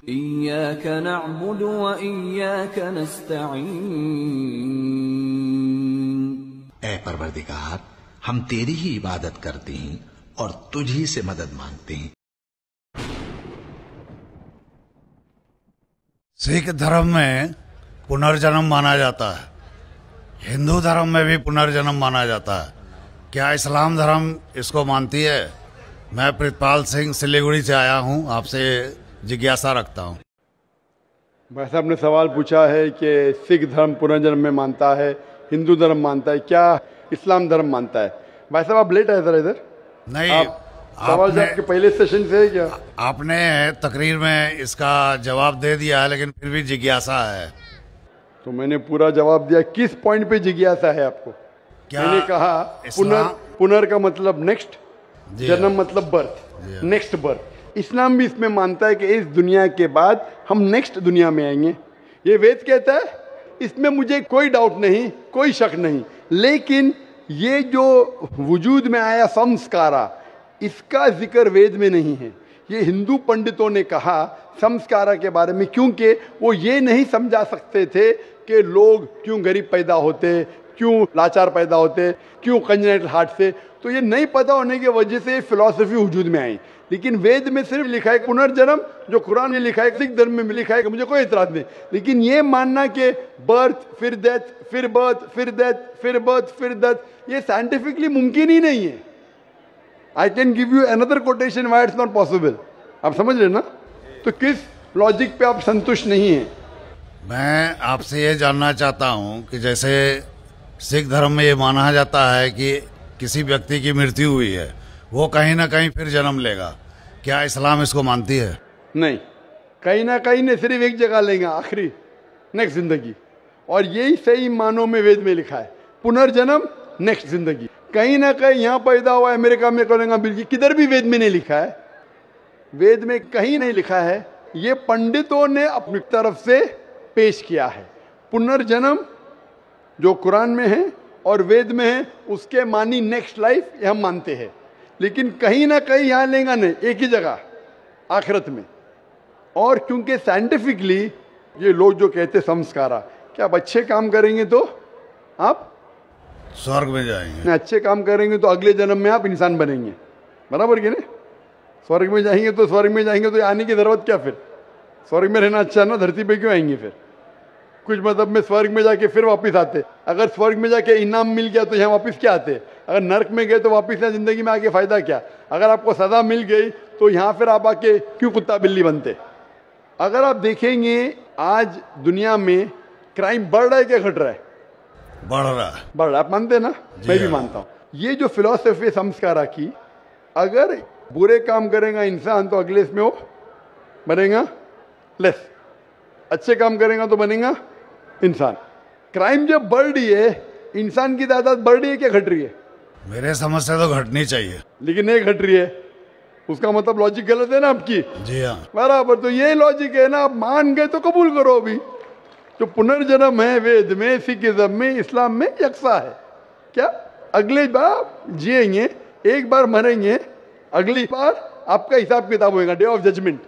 इय्याक नअबुदु व इय्याक नस्तईन। ऐ परवरदिगार, हम तेरी ही इबादत करते हैं और तुझी से मदद मांगते हैं। सिख धर्म में पुनर्जन्म माना जाता है, हिंदू धर्म में भी पुनर्जन्म माना जाता है। क्या इस्लाम धर्म इसको मानती है? मैं प्रितपाल सिंह सिलीगुड़ी से आया हूं, आपसे जिज्ञासा रखता हूं। भाई साहब ने सवाल पूछा है कि सिख धर्म पुनर्जन्म में मानता है, हिंदू धर्म मानता है, क्या इस्लाम धर्म मानता है? भाई साहब आप लेट आए सर इधर? नहीं, सवाल जवाब के पहले सेशन से है क्या? आपने तकरीर में इसका जवाब दे दिया है, लेकिन फिर भी जिज्ञासा है। तो मैंने पूरा जवाब दिया। किस पॉइंट पे जिज्ञासा है आपको? क्या मैंने कहा पुनर का मतलब नेक्स्ट, जन्म मतलब बर्थ, नेक्स्ट बर्थ। इस्लाम भी इसमें मानता है कि इस दुनिया के बाद हम नेक्स्ट दुनिया में आएंगे। ये वेद कहता है, इसमें मुझे कोई डाउट नहीं, कोई शक नहीं। लेकिन ये जो वजूद में आया संस्कारा, इसका जिक्र वेद में नहीं है। ये हिंदू पंडितों ने कहा संस्कारा के बारे में, क्योंकि वो ये नहीं समझा सकते थे कि लोग क्यों गरीब पैदा होते, क्यों लाचार पैदा होते, क्यों कंजेनिटल हार्ट से। तो ये नहीं पता होने की वजह से फिलॉसफी वजूद में आई। लेकिन वेद में सिर्फ लिखा है पुनर्जन्म, जो कुरान में लिखा है, सिख धर्म में लिखा है, मुझे कोई इतराज नहीं। लेकिन ये मानना कि बर्थ फिर डेथ, फिर बर्थ फिर डेथ, फिर बर्थ फिर डेथ, ये साइंटिफिकली मुमकिन ही नहीं है। I can give you another quotation why it's not possible. आप समझ रहे ना? तो किस लॉजिक पे आप संतुष्ट नहीं हैं? मैं आपसे ये जानना चाहता हूँ कि जैसे सिख धर्म में ये माना जाता है कि किसी व्यक्ति की मृत्यु हुई है, वो कहीं ना कहीं फिर जन्म लेगा। क्या इस्लाम इसको मानती है? नहीं, कहीं ना कहीं नहीं, सिर्फ एक जगह लेंगे, आखिरी नेक्स्ट जिंदगी। और यही सही मानों में वेद में लिखा है, पुनर्जन्म नेक्स्ट जिंदगी। कहीं ना कहीं यहाँ पैदा हुआ है, अमेरिका में करेंगे, बिल्कुल किधर भी वेद में नहीं लिखा है। वेद में कहीं नहीं लिखा है। ये पंडितों ने अपनी तरफ से पेश किया है। पुनर्जन्म जो कुरान में है और वेद में है, उसके मानी नेक्स्ट लाइफ, ये हम मानते हैं। लेकिन कहीं ना कहीं यहाँ लेगा नहीं, एक ही जगह आखिरत में। और क्योंकि साइंटिफिकली ये लोग जो कहते संस्कारा, क्या आप अच्छे काम करेंगे तो आप स्वर्ग में जाएंगे, अच्छे काम करेंगे तो अगले जन्म में आप इंसान बनेंगे, बराबर कि नहीं? स्वर्ग में जाएंगे तो स्वर्ग में जाएंगे तो आने की जरूरत क्या? फिर स्वर्ग में रहना अच्छा ना, धरती पे क्यों आएंगे? फिर कुछ मतलब में स्वर्ग में जाके फिर वापस आते। अगर स्वर्ग में जाके इनाम मिल गया तो यहाँ वापस क्या आते? अगर नर्क में गए तो वापस यहाँ जिंदगी में आके फायदा क्या? अगर आपको सजा मिल गई तो यहाँ फिर आप आके क्यों कुत्ता बिल्ली बनते? अगर आप देखेंगे आज दुनिया में क्राइम बढ़ रहा है क्या घट रहा है? बढ़ रहा है। बढ़ रहा है, आप मानते ना? मैं भी मानता हूँ। ये जो फिलॉसफी संस्कारा की, अगर बुरे काम करेगा इंसान तो अगले इसमें वो बनेगा लेस, अच्छे काम करेगा तो बनेगा इंसान। क्राइम जब बढ़ रही है, इंसान की तादाद बढ़ रही है क्या घट रही है? मेरे समझ से तो घटनी चाहिए, लेकिन नहीं घट रही है। उसका मतलब लॉजिक गलत है ना आपकी? जी हाँ, बराबर। तो ये लॉजिक है ना, आप मान गए तो कबूल करो। अभी जो पुनर्जन्म है वेद में, सिखिज्म में, इस्लाम में यकसा है। क्या अगले बार जिएंगे, एक बार मरेंगे, अगली बार आपका हिसाब किताब होगा, डे ऑफ जजमेंट।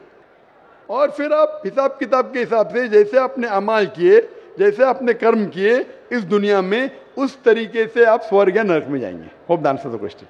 और फिर आप हिसाब किताब के हिसाब से जैसे आपने अमाल किए, जैसे आपने कर्म किए इस दुनिया में, उस तरीके से आप स्वर्ग या नरक में जाएंगे। Hope the answer the question.